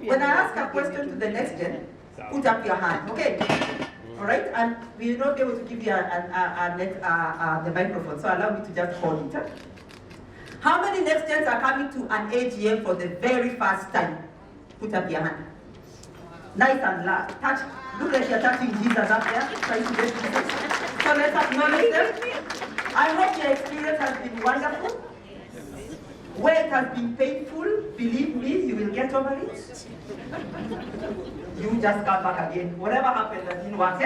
When I ask a question to the next gen, put up your hand, okay? All right, and we will not be able to give you the microphone, so allow me to just hold it. How many next gens are coming to an AGM for the very first time? Put up your hand. Nice and loud. Touch. Look like you're touching Jesus up there, trying to get Jesus. So let's acknowledge them. I hope your experience has been wonderful. Where it has been painful, believe me, you will get over it. You just come back again. Whatever happened that didn't work,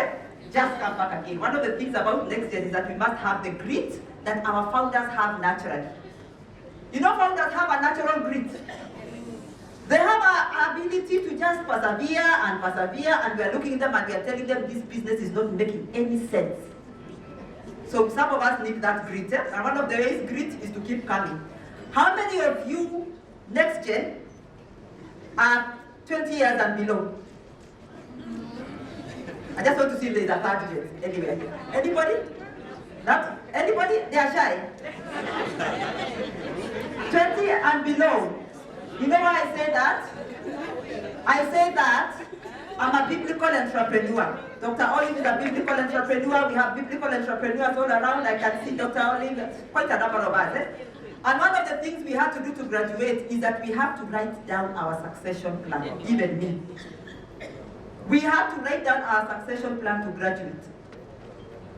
just come back again. One of the things about next gen is that we must have the grit that our founders have naturally. You know, founders have a natural grit. They have an ability to just persevere, and we are looking at them and we are telling them this business is not making any sense. So some of us need that grit, and one of the ways grit is to keep coming. How many of you, next gen, are 20 years and below? I just want to see if there is a third gen anywhere. Anybody? Not? Anybody? They are shy. 20 and below. You know why I say that? I say that I'm a biblical entrepreneur. Dr. Olive is a biblical entrepreneur. We have biblical entrepreneurs all around. I can see Dr. Olive, quite a number of us. And one of the things we have to do to graduate is that we have to write down our succession plan, even me. We have to write down our succession plan to graduate.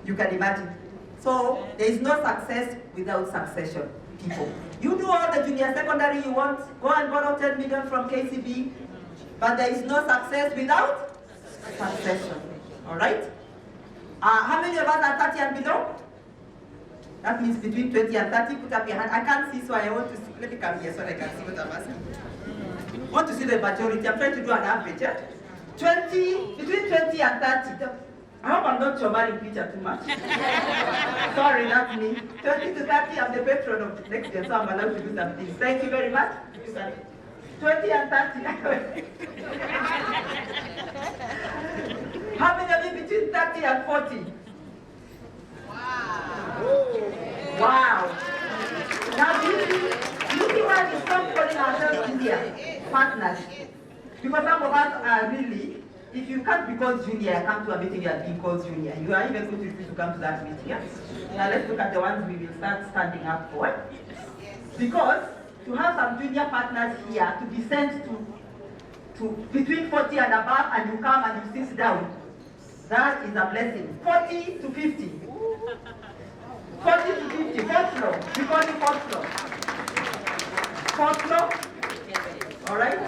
You can imagine. So there is no success without succession, people. You do all the junior secondary you want, go and borrow 10 million from KCB, but there is no success without succession. All right? How many of us are 30 and below? That means between 20 and 30, put up your hand. I can't see, so I want to see. Let me come here so I can see what I'm asking. I want to see the majority. I'm trying to do an average. 20, between 20 and 30. I hope I'm not showing picture too much. Sorry, that's me. 20 to 30, I'm the patron of next year, so I'm allowed to do some things. Thank you very much. 20 and 30. How many of you between 30 and 40? Wow. Now, do you see why we stop calling ourselves India? Partners. Because some of us are really, if you can't be called junior, come to a meeting you are being called junior. You are even going to refuse to come to that meeting. Yeah? Now let's look at the ones we will start standing up for. Because to have some junior partners here, to be sent to between 40 and above, and you come and you sit down, that is a blessing. 40 to 50. 40 to 50, fourth floor. We call it fourth floor. Fourth floor. All right?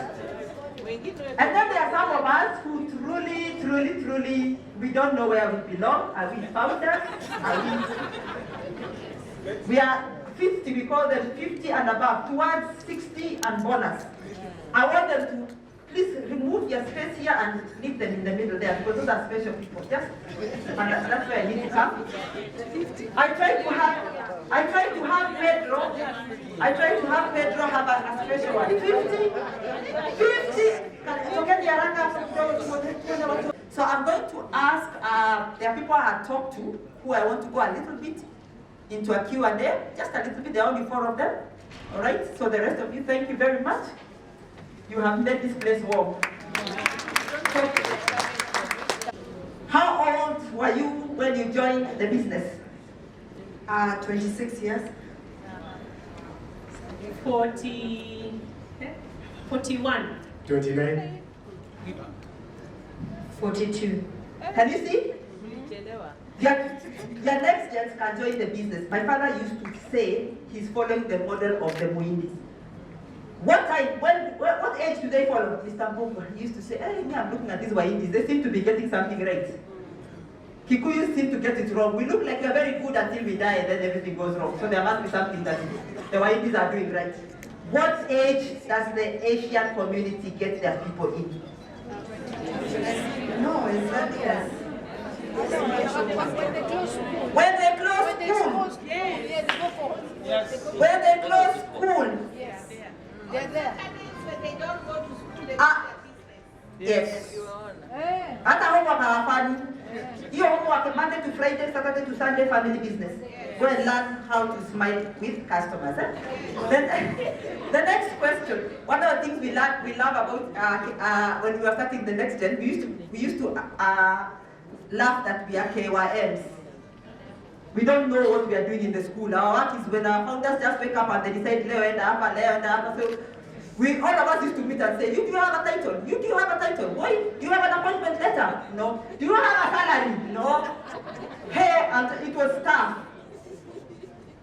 And then there are some of us who truly, we don't know where we belong. Are we founders? We are 50, we call them 50 and above, towards 60 and bonus. I want them to please remove your space here and leave them in the middle there, because those are special people. Just, and that's where I need to come. I try to have Pedro have a special one. 50. So I'm going to ask, there are people I have talked to who I want to go a little bit into a Q&A, just a little bit. There are only 4 of them. All right, so the rest of you, thank you very much. You have made this place warm. How old were you when you joined the business? 26 years. 41. 29. 42. Can you see? Your next gens can join the business. My father used to say he's following the model of the Muindis. What age do they follow? Mr. Mbongo used to say, hey, me, I'm looking at these Waindis. They seem to be getting something right. Kikuyus seem to get it wrong. We look like we're very good until we die and then everything goes wrong. So there must be something that the Wahindis are doing right. What age does the Asian community get their people in? No, it's not yes. When they close school. Yes. They go for. Yes. When they close school. Yes. They're there. When they don't go to school, they Ah. do their business. Yes. Eh. Hata homework hawafanyi. Hiyo homework Monday to Friday, Saturday to Sunday, family business. Go and learn how to smile with customers. Then, the next question. One of the things we love about when we were starting the next gen, we used to laugh that we are KYMs. We don't know what we are doing in the school. Our work is when our founders just wake up and they decide leo enda hapa. So all of us used to meet and say, you do have a title? You do have a title? Why? Do you have an appointment letter? No. Do you have a salary? No. Hey, and it was tough.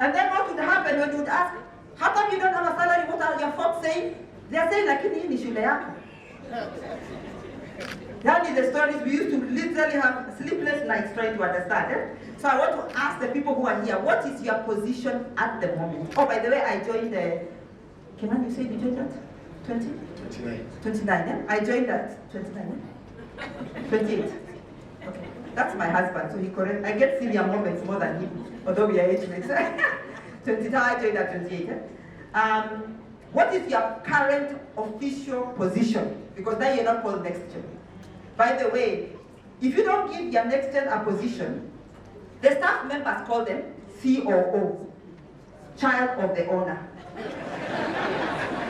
And then what would happen when you would ask, how come you don't have a salary? What are your folks saying? They are saying, lakini hii ni shule yako. That is the stories we used to literally have sleepless nights trying to understand. So I want to ask the people who are here, what is your position at the moment? Oh, by the way, I joined the, Kenan, you said you joined that? 20? 29. 29, yeah? I joined that 29, yeah? 28. Okay. That's my husband, so he correct. I get senior moments more than him, although we are age mates. 29, I joined at 28. Yeah? What is your current official position? Because now you're not called next gen. By the way, if you don't give your next gen a position, the staff members call them COO, child of the owner.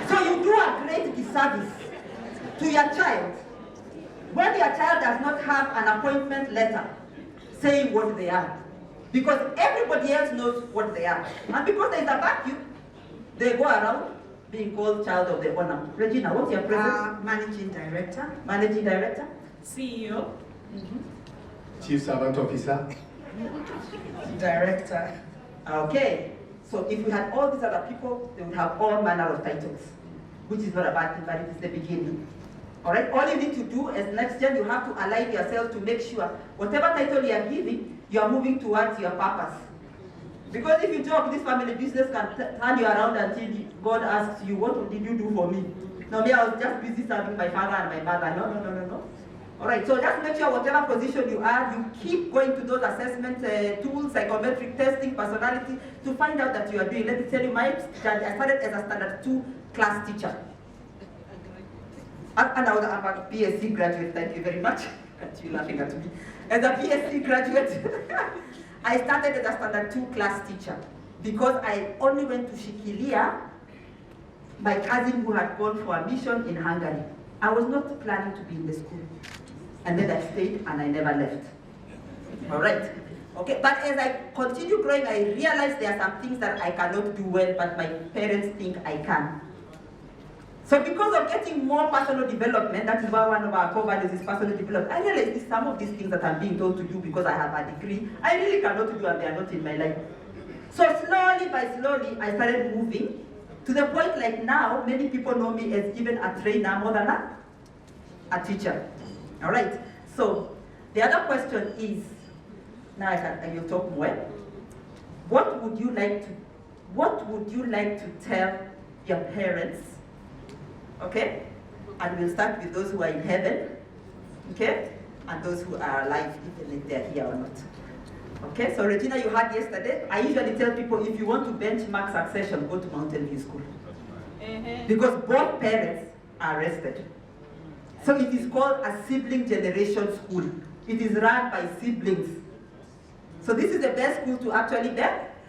So you do a great disservice to your child when your child does not have an appointment letter saying what they are. Because everybody else knows what they are. And because there is a vacuum, they go around being called child of the owner. Regina, what's your present? Managing director. Managing director? CEO. Chief Servant Officer. Director. Okay. So if we had all these other people, they would have all manner of titles, which is not a bad thing, but it is the beginning. All right. All you need to do as next gen, you have to align yourself to make sure whatever title you are giving, you are moving towards your purpose. Because if you talk, this family business can turn you around until God asks you, what did you do for me? No, me, I was just busy serving my father and my mother. No. All right, so just make sure whatever position you are, you keep going to those assessment tools, psychometric testing, personality, to find out that you are doing. Let me tell you, I started as a standard 2 class teacher. And I'm a PSC graduate, thank you very much. You're laughing at me. As a PSC graduate, I started as a standard 2 class teacher because I only went to Shikilia, my cousin who had gone for a mission in Hungary. I was not planning to be in the school. And then I stayed and I never left. All right. Okay, but as I continue growing, I realized there are some things that I cannot do well, but my parents think I can. So because of getting more personal development, that is why one of our core values is personal development, I realized some of these things that I'm being told to do because I have a degree, I really cannot do and they are not in my life. So slowly by slowly, I started moving to the point like now, many people know me as even a trainer more than a teacher. All right, so the other question is, now I will talk more. What would you like to tell your parents? Okay, and we'll start with those who are in heaven, okay, and those who are alive, even if they're here or not. Okay, so Regina, you heard yesterday, I usually tell people if you want to benchmark succession, go to Mountain View School. Because both parents are arrested. So it is called a sibling generation school. It is run by siblings. So this is the best school to actually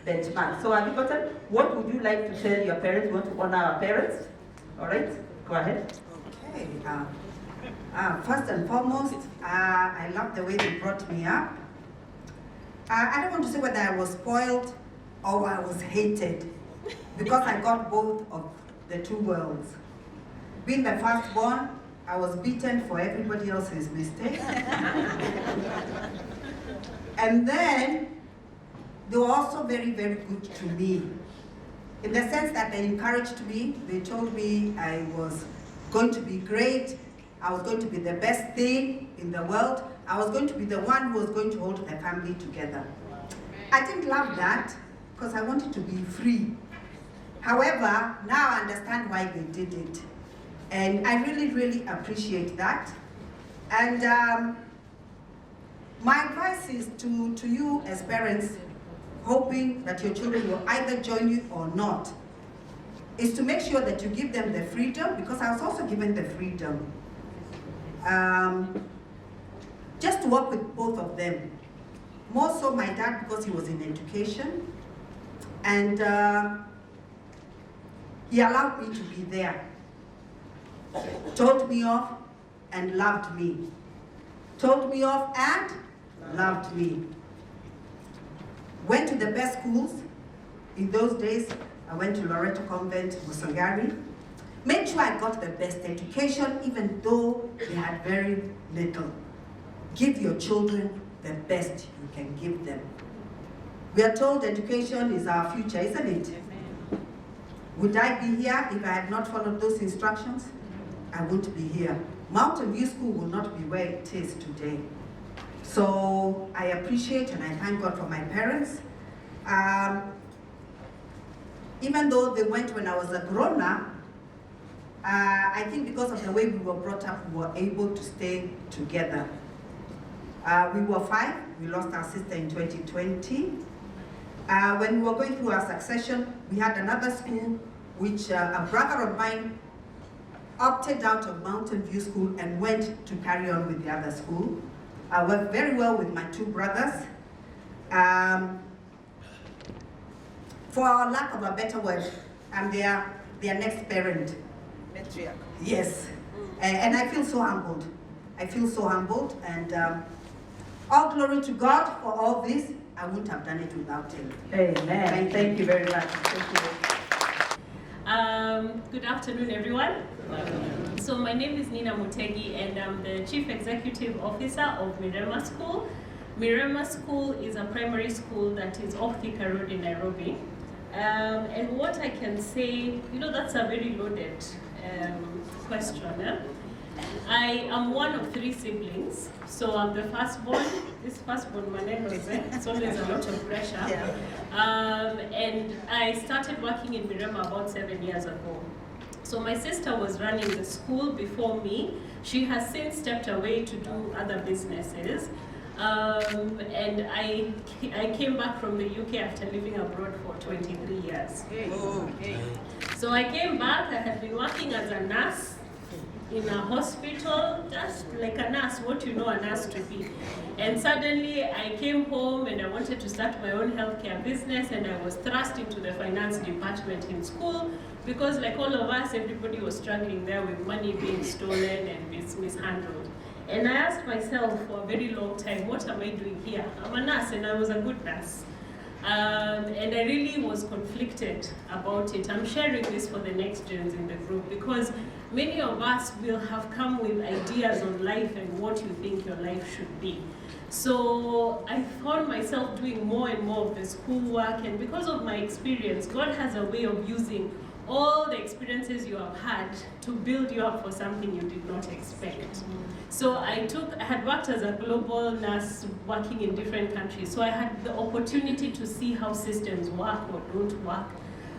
benchmark. So have you gotten, what would you like to tell your parents? You want to honor our parents? All right, go ahead. Okay. First and foremost, I love the way they brought me up. I don't want to say whether I was spoiled or I was hated, because I got both of the two worlds. Being the firstborn, I was beaten for everybody else's mistake. And then they were also very, very good to me, in the sense that they encouraged me. They told me I was going to be great, I was going to be the best thing in the world, I was going to be the one who was going to hold the family together. I didn't love that because I wanted to be free. However, now I understand why they did it. And I really, really appreciate that. And my advice is to you as parents, hoping that your children will either join you or not, is to make sure that you give them the freedom, because I was also given the freedom, just to work with both of them. More so my dad, because he was in education, and he allowed me to be there. Told me off and loved me. Told me off and loved me. Went to the best schools. In those days, I went to Loreto Convent, Musangari. Made sure I got the best education, even though they had very little. Give your children the best you can give them. We are told education is our future, isn't it? Would I be here if I had not followed those instructions? I wouldn't be here. Mountain View School will not be where it is today. So I appreciate and I thank God for my parents. Even though they went when I was a grown-up, I think because of the way we were brought up, we were able to stay together. We were 5. We lost our sister in 2020. When we were going through our succession, we had another school which a brother of mine opted out of Mountain View School and went to carry on with the other school. I worked very well with my 2 brothers. For lack of a better word, I'm their next parent. Matriarch. Yes, and I feel so humbled. I feel so humbled, and all glory to God for all this. I wouldn't have done it without him. Amen. Thank you very much. Thank you. Good afternoon, everyone. So my name is Nina Mutegi, and I'm the Chief Executive Officer of Mirema School. Mirema School is a primary school that is off Thika Road in Nairobi. And what I can say, that's a very loaded question. I am one of 3 siblings, so I'm the firstborn. This firstborn, it's always a lot of pressure. And I started working in Mirema about 7 years ago. So my sister was running the school before me. She has since stepped away to do other businesses. And I came back from the UK after living abroad for 23 years. So I came back. I had been working as a nurse in a hospital, just like a nurse, what you know a nurse to be. And suddenly I came home and I wanted to start my own healthcare business, and I was thrust into the finance department in school because, like all of us, everybody was struggling there with money being stolen and mishandled. And I asked myself for a very long time, what am I doing here? I'm a nurse and I was a good nurse. And I really was conflicted about it. I'm sharing this for the next gens in the group because many of us will have come with ideas on life and what you think your life should be. So I found myself doing more and more of the schoolwork, and because of my experience, God has a way of using all the experiences you have had to build you up for something you did not expect. So I had worked as a global nurse working in different countries. So I had the opportunity to see how systems work or don't work.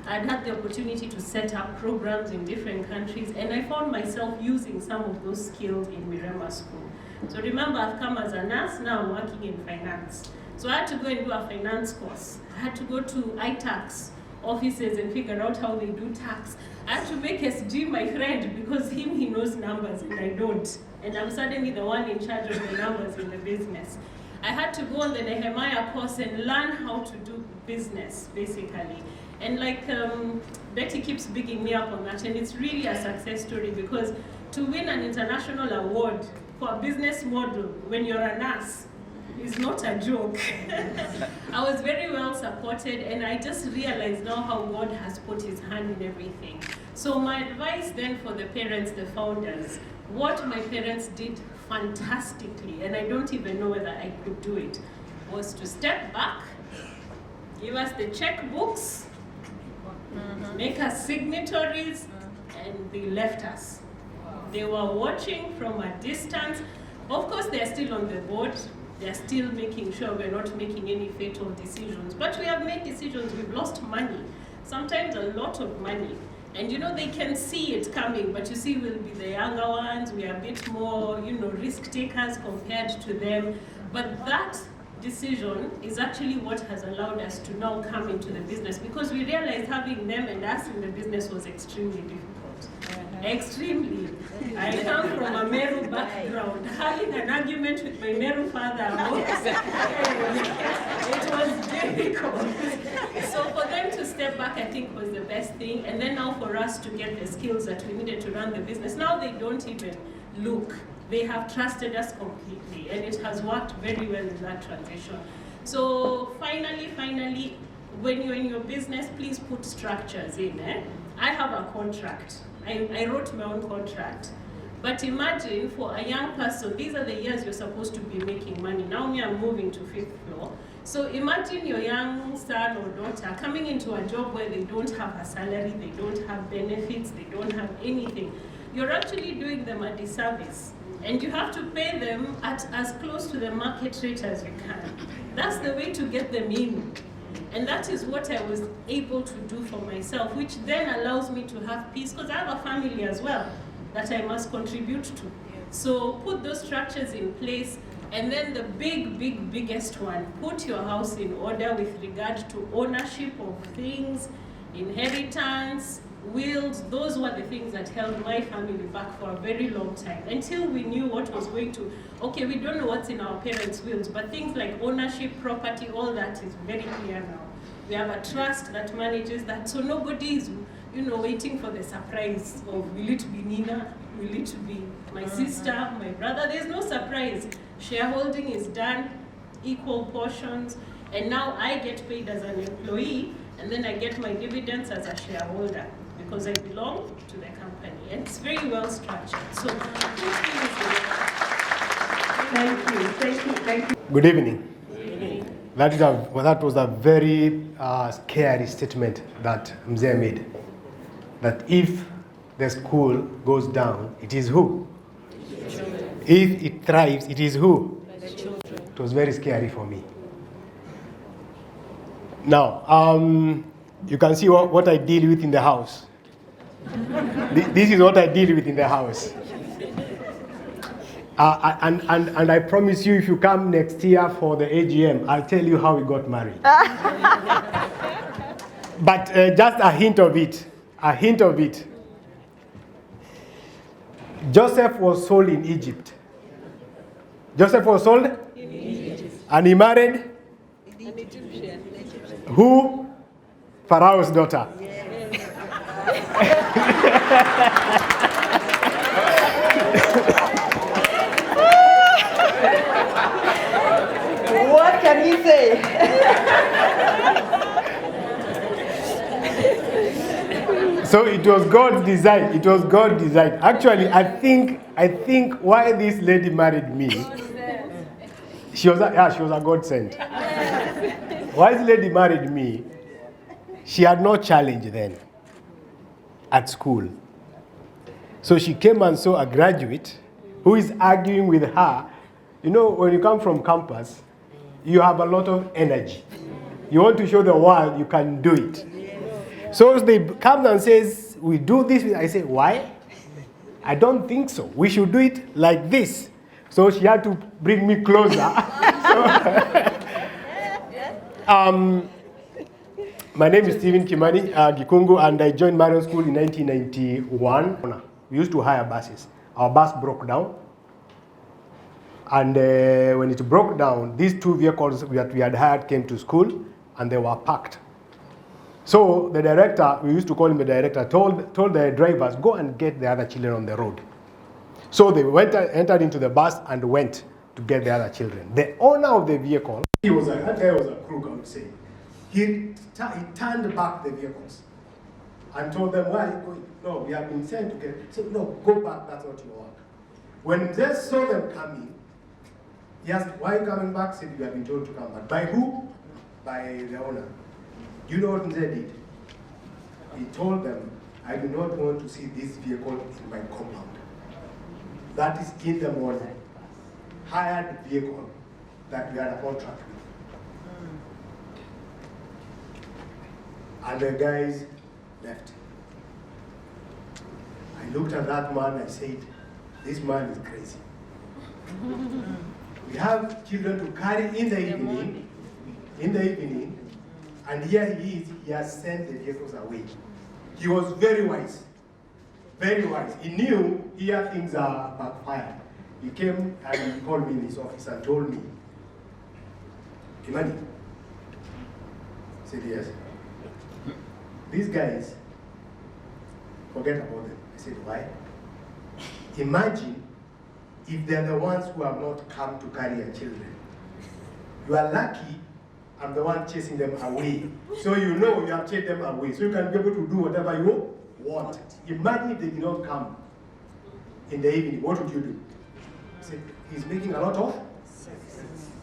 I'd had the opportunity to set up programs in different countries, and I found myself using some of those skills in Mirema School. So remember, I've come as a nurse, now I'm working in finance. So I had to go and do a finance course. I had to go to iTax offices and figure out how they do tax. I had to make SG my friend because he knows numbers and I don't. And I'm suddenly the one in charge of the numbers in the business. I had to go on the Nehemiah course and learn how to do business, basically. And like Betty keeps bigging me up on that, and it's really a success story because to win an international award for a business model when you're a nurse is not a joke. I was very well supported, and I just realized now how God has put his hand in everything. So my advice then for the parents, the founders, what my parents did fantastically, and I don't even know whether I could do it, was to step back, give us the checkbooks, make us signatories, and they left us. They were watching from a distance. Of course, they're still on the board. They're still making sure we're not making any fatal decisions. But we have made decisions. We've lost money, sometimes a lot of money. And they can see it coming, but you see, we'll be the younger ones. We are a bit more, risk takers compared to them. But that decision is actually what has allowed us to now come into the business, because we realized having them and us in the business was extremely difficult. Extremely. I come from a Meru background. Having an argument with my Meru father it was difficult. So for them to step back, I think, was the best thing. And then now for us to get the skills that we needed to run the business, now they don't even look. They have trusted us completely, and it has worked very well in that transition. So finally, when you're in your business, please put structures in. I have a contract. I wrote my own contract. But imagine for a young person, these are the years you're supposed to be making money. Now me, I'm moving to 5th floor. So imagine your young son or daughter coming into a job where they don't have a salary, they don't have benefits, they don't have anything. You're actually doing them a disservice. And you have to pay them at as close to the market rate as you can. That's the way to get them in. And that is what I was able to do for myself, which then allows me to have peace, because I have a family as well that I must contribute to. So put those structures in place, and then the biggest one, put your house in order with regard to ownership of things, inheritance, wills. Those were the things that held my family back for a very long time, until we knew what was going to, okay, we don't know what's in our parents' wills, but things like ownership, property, all that is very clear now. We have a trust that manages that, so nobody is, waiting for the surprise of, will it be Nina, will it be my sister, my brother? There's no surprise. Shareholding is done, equal portions, and now I get paid as an employee, and then I get my dividends as a shareholder, because I belong to the company, and it's very well structured. So, Thank you. Good evening. That was a very scary statement that Mzee made. That if the school goes down, it is who? If it thrives, it is who? The children. It was very scary for me. Now, you can see what I deal with in the house. This is what I deal with in the house. And I promise you, if you come next year for the AGM, I'll tell you how we got married. But just a hint of it. Joseph was sold in Egypt. Joseph was sold? In Egypt. And he married? An Egyptian. Who? Pharaoh's daughter. Yes. What can we say? So it was God's design. Actually, I think why this lady married me, she was a God sent. Why this lady married me, she had no challenge then at school. So she came and saw a graduate who is arguing with her. When you come from campus, you have a lot of energy. You want to show the world you can do it. So they come and says, we do this. I say, why? I don't think so. We should do it like this. So she had to bring me closer. My name is Stephen Kimani Gikungu, and I joined Marion School in 1991. We used to hire buses. Our bus broke down. And when it broke down, these two vehicles that we had hired came to school, and they were parked. So the director, we used to call him the director, told the drivers, go and get the other children on the road. So they entered into the bus and went to get the other children. The owner of the vehicle, that guy was a crook, I would say. He turned back the vehicles and told them, why are you going? No, we have been sent to get. So no, go back, that's not your work. When they saw them coming, he asked, why are you coming back? Said, you have been told to come back. By who? By the owner. You know what Nze did? He told them, I do not want to see this vehicle in my compound. That is in the morning. hired vehicle that we had a contract with. And the guys left. I looked at that man and said, this man is crazy. We have children to carry in the evening, and here he is, he has sent the vehicles away. He was very wise, very wise. He knew here things are backfired. He came and he called me in his office and told me, Kimani, I said yes. These guys, forget about them. I said, why? Imagine if they're the ones who have not come to carry your children. You are lucky I'm the one chasing them away. So you know you have chased them away. So you can be able to do whatever you want. Imagine if they did not come in the evening. What would you do? See, he's making a lot of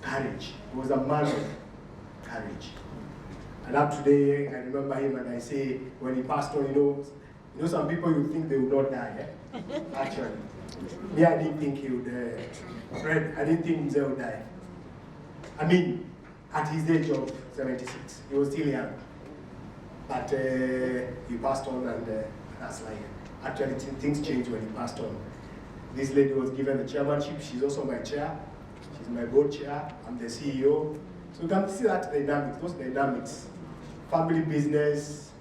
courage. He was a man of courage. And up today, I remember him and I say, when he passed on, you know some people you think they would not die, eh? Actually. Me, I didn't think he would, Fred, I didn't think he would die. I mean, at his age of 76, he was still young. But he passed on and that's like, actually things changed when he passed on. This lady was given the chairmanship, she's also my chair. She's my board chair, I'm the CEO. So you can see that dynamics, those dynamics. Family business,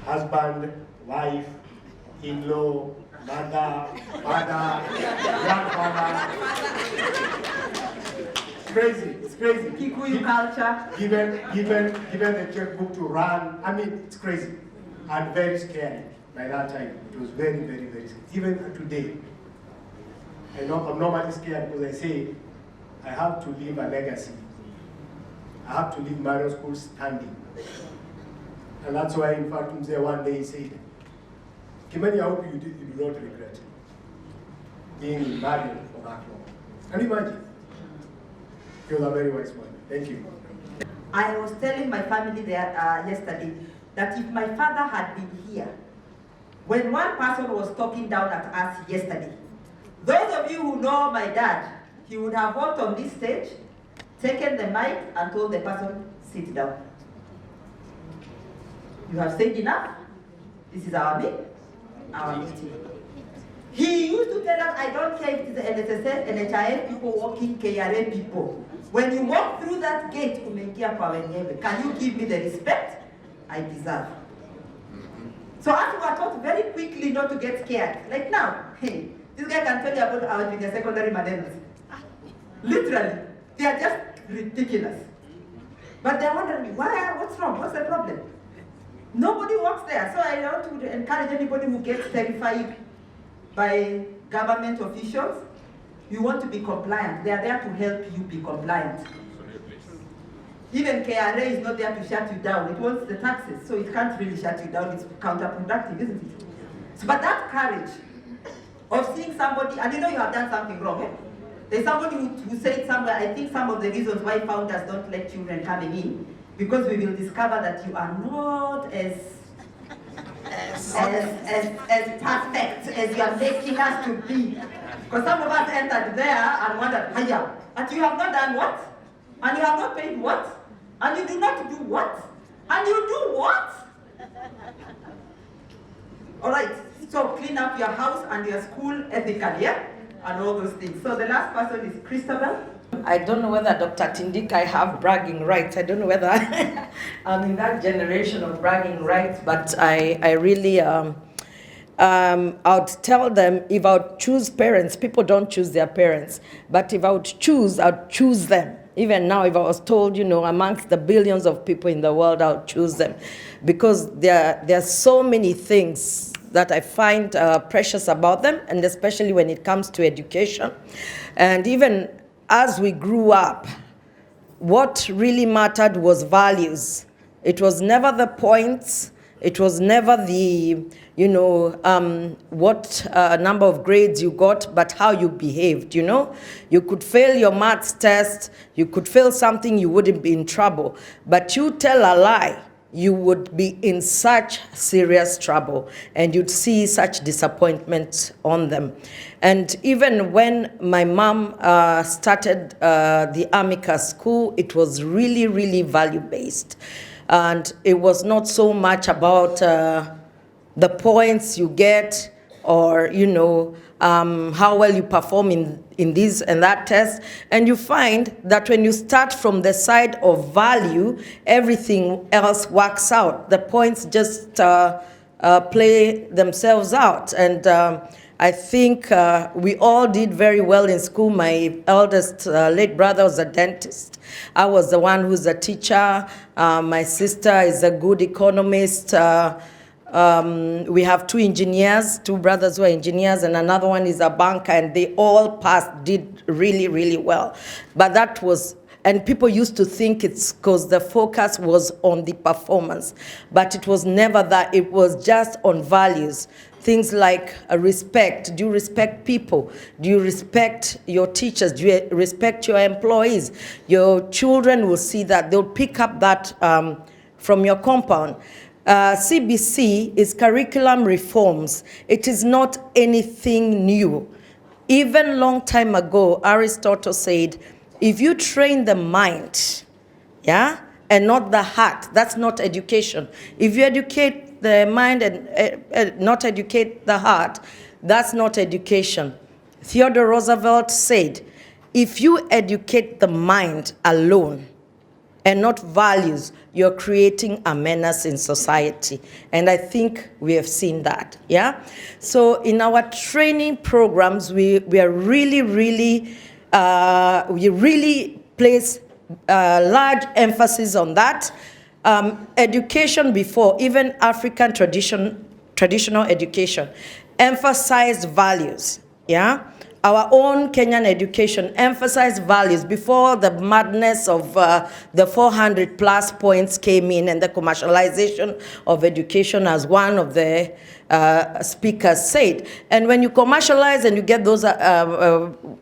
husband, wife, in-law, mother, father, grandfather. It's crazy, it's crazy. Kikuyu culture. Given the checkbook to run, I mean, it's crazy. And very scary by that time. It was very, very, very scary. Even today, I'm normally scared because I say, I have to leave a legacy. I have to leave Marion School standing. And that's why, in fact, Mzee one day said, Kimani, I hope you do not regret being in Marion for that long. Can you imagine? He was a very wise man. Thank you. I was telling my family there yesterday that if my father had been here, when one person was talking down at us yesterday, those of you who know my dad, he would have walked on this stage, taken the mic and told the person, sit down. You have said enough. This is our meeting. He used to tell us, I don't care if it is the NSSF, NHIF people walking, KRA people. When you walk through that gate, can you give me the respect I deserve? So us we are taught very quickly not to get scared. Like now, hey, this guy can tell you about our junior secondary madenas. Literally, they are just ridiculous. But they're wondering, what's wrong? What's the problem? Nobody walks there. So I want to encourage anybody who gets terrified by government officials. You want to be compliant. They are there to help you be compliant. Even KRA is not there to shut you down. It wants the taxes, so it can't really shut you down. It's counterproductive, isn't it? So, but that courage of seeing somebody, and you know you have done something wrong. Eh? There's somebody who said somewhere, I think some of the reasons why founders don't let children coming in, because we will discover that you are not as perfect as you are making us to be. Because some of us entered there and wondered, hiya, and you have not done what? And you have not paid what? And you do not do what? And you do what? All right, so clean up your house and your school ethically, yeah? And all those things. So the last person is Christabel. I don't know whether Dr. Tindika have bragging rights. I don't know whether I'm in that generation of bragging rights, but I really, I would tell them if I would choose parents, people don't choose their parents, but if I would choose, I'd choose them. Even now, if I was told, amongst the billions of people in the world, I would choose them. Because there are so many things that I find precious about them, and especially when it comes to education. And even as we grew up, what really mattered was values. It was never the points. It was never the, what number of grades you got, but how you behaved, You could fail your maths test. You could fail something, you wouldn't be in trouble. But you tell a lie, you would be in such serious trouble and you'd see such disappointment on them. And even when my mom started the Amicus school, it was really, really value-based. And it was not so much about the points you get or, you know, how well you perform in this and that test. And you find that when you start from the side of value, everything else works out. The points just play themselves out. And I think we all did very well in school. My eldest late brother was a dentist. I was the one who's a teacher. My sister is a good economist. We have two engineers, two brothers who are engineers, and another one is a banker, and they all passed, did really, really well. But that was, and people used to think it's because the focus was on the performance, but it was never that. It was just on values. Things like respect. Do you respect people? Do you respect your teachers? Do you respect your employees? Your children will see that. They'll pick up that from your compound. CBC is curriculum reforms. It is not anything new. Even long time ago, Aristotle said, if you train the mind, yeah, and not the heart, that's not education. If you educate the mind and not educate the heart, that's not education. Theodore Roosevelt said, if you educate the mind alone and not values, you're creating a menace in society. And I think we have seen that, yeah? So in our training programs, we are really, really, we really place large emphasis on that. Education before, even African traditional education, emphasized values, yeah? Our own Kenyan education emphasized values before the madness of the 400 plus points came in and the commercialization of education, as one of the speakers said. And when you commercialize and you get those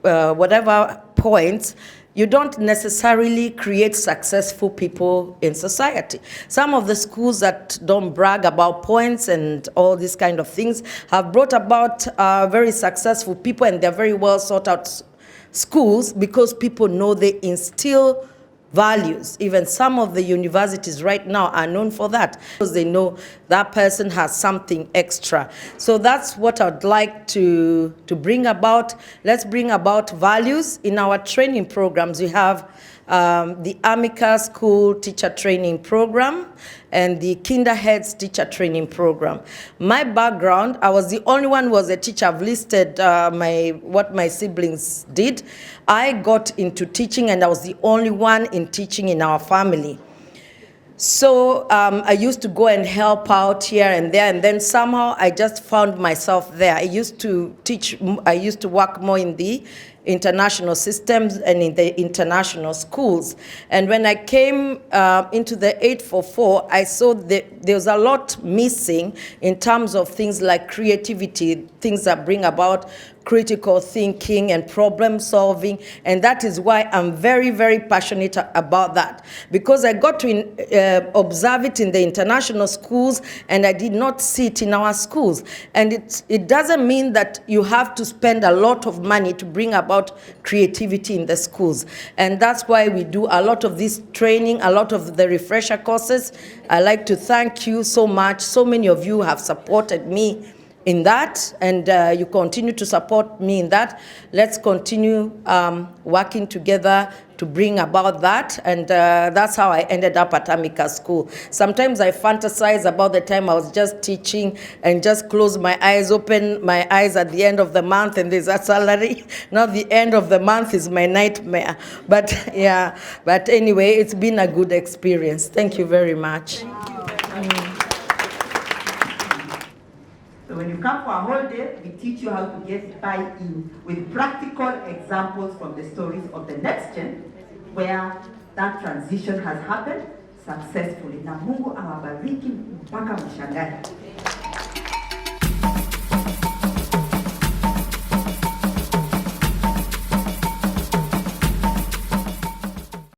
whatever points, you don't necessarily create successful people in society. Some of the schools that don't brag about points and all these kind of things have brought about very successful people, and they're very well sought out schools because people know they instill values. Even some of the universities right now are known for that because they know that person has something extra. So that's what I'd like to bring about. Let's bring about values in our training programs. We have the Amicus School Teacher Training Program and the Kinderheads Teacher Training Program. My background, I was the only one who was a teacher. I've listed what my siblings did. I got into teaching, and I was the only one in teaching in our family. So I used to go and help out here and there, and then somehow I just found myself there. I used to teach, I used to work more in the international systems and in the international schools. And when I came into the 844, I saw that there was a lot missing in terms of things like creativity, things that bring about critical thinking and problem solving, and that is why I'm very, very passionate about that, because I got to observe it in the international schools and I did not see it in our schools. And it doesn't mean that you have to spend a lot of money to bring about creativity in the schools, and that's why we do a lot of this training, a lot of the refresher courses. I like to thank you so much. So many of you have supported me in that, and you continue to support me in that. Let's continue working together to bring about that, and that's how I ended up at Amicus School. Sometimes I fantasize about the time I was just teaching and just close my eyes, open my eyes at the end of the month, and there's a salary. Now the end of the month is my nightmare. But yeah, but anyway, it's been a good experience. Thank you very much. So when you come for a whole day, we teach you how to get buy-in with practical examples from the stories of the next gen where that transition has happened successfully. Na Mungu awabariki mpaka mshangae.